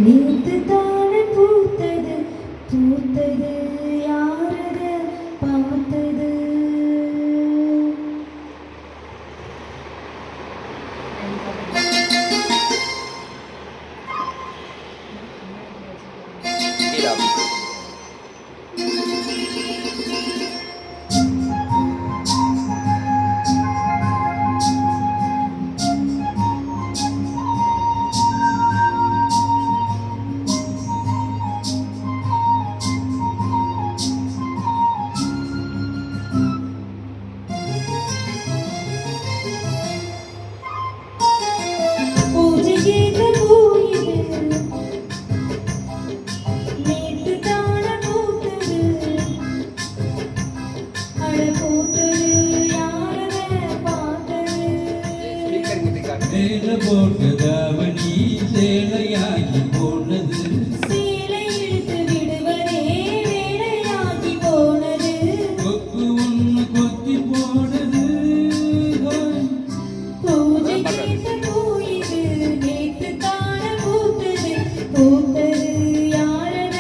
நேத்து தானே பூத்தது பூத்தது யாரத பார்த்தது. போட்டதாவணி சேலையாகி போனது, சேலை இழுத்து விடுவதே வேலையாகி போனது. கொக்கு ஒண்ணு கொத்தி போனது. பூஜை கேட்ட பூயிது நேத்து தான பூத்தது பூத்தது யாரத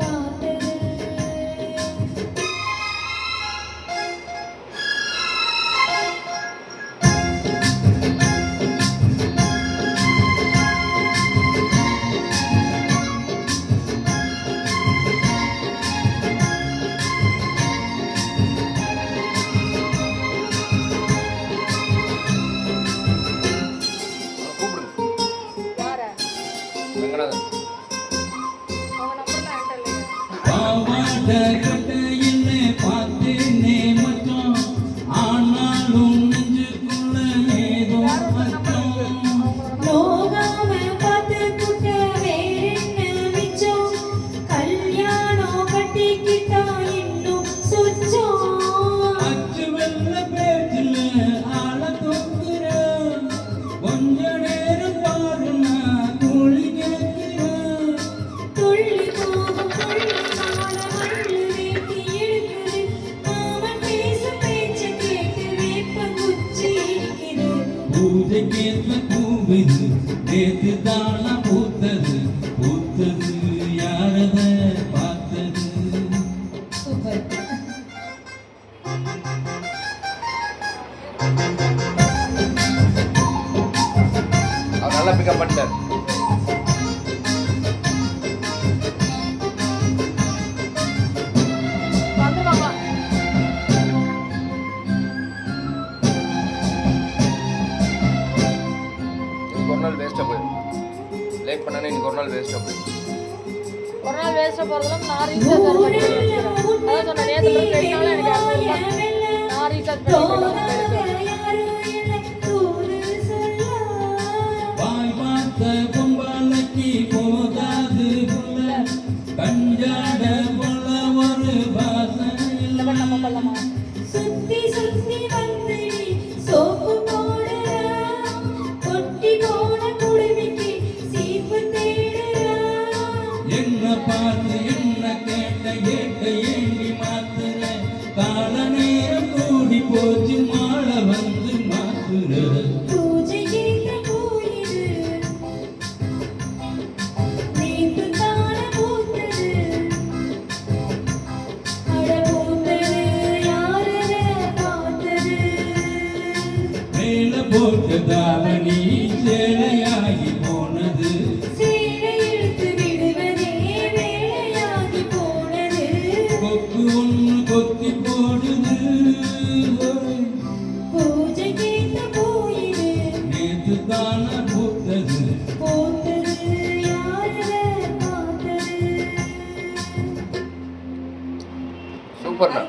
பார்த்தது. பாவாட கட்டையில பார்த்தேனே மச்சான், ஆனாலும் நெஞ்சுக்குள்ள ஏதோ மச்சான். நோகாம பார்த்து புட்ட வேறென்ன மிச்சம், கல்யாணம் கட்டிக்கிட்டா இன்னும் சுச்சம். அச்சு வெள்ள பேச்சுல ஆள தூக்குற, கொஞ்ச நேரம் பாருன்னா கூலி கேட்கிறேன். துள்ளி போகும் துள்ளினால மண்ணு வேட்டி இழுக்குது, மாமன் பேசும் பேச்ச கேட்டு வேப்பங்குச்சி இருக்குது. பூஜைக்கேற்ற பூவிது நேத்து தானா பூத்தது பூத்தது யாரத பார்த்தது. சூப்பர். அவர் நல்லா பிக்கப் பண்ணிட்டார். இன்னைக்கு ஒரு நாள் வேஸ்ட்டாக போயிடும். லேட் பண்ணானே இன்னைக்கு ஒரு நாள் வேஸ்ட்டாக போயிடும். ஒரு நாள் வேஸ்ட்டாக போகிறதுலாம் நான் ரீசார்ஜ் தர மாட்டேன். அதான் சொன்னேன், நேற்று ரெடினாலும் எனக்கு நான் ரீசார்ஜ் பண்ணி வாய் பார்த்த பொம்பளைக்கு போதாது புள்ள, கஞ்சாட போல ஒரு வாசனை இந்த பண்ண நம்ம பண்ணலாமா? சுத்தி சுத்தி வந்து நீ சோப்பு போடுறா, கொட்டி போன குடுமிக்கு சீப்பு தேடுறா. என்ன பார்த்து என்ன கேட்ட ஏட்ட ஏண்டி மாத்துற, கால நேரம் கூடி போச்சு மாலை வந்து மாத்துற. பூஜை கேட்ட பூயிது நேத்து தான பூத்தது, அட பூத்தது யாரத பார்த்தது. மேல போட்ட தாவணி சேலையாகி போனது, சேலை இழுத்து விடுவதே வேலையாகி போனது. கொக்கு ஒண்ணு கொத்தி போடுது. பூஜை கேட்ட பூயிது நேத்து தானா பூத்தது பூத்தது யாரத பார்த்தது. சூப்பர்ண்ணா.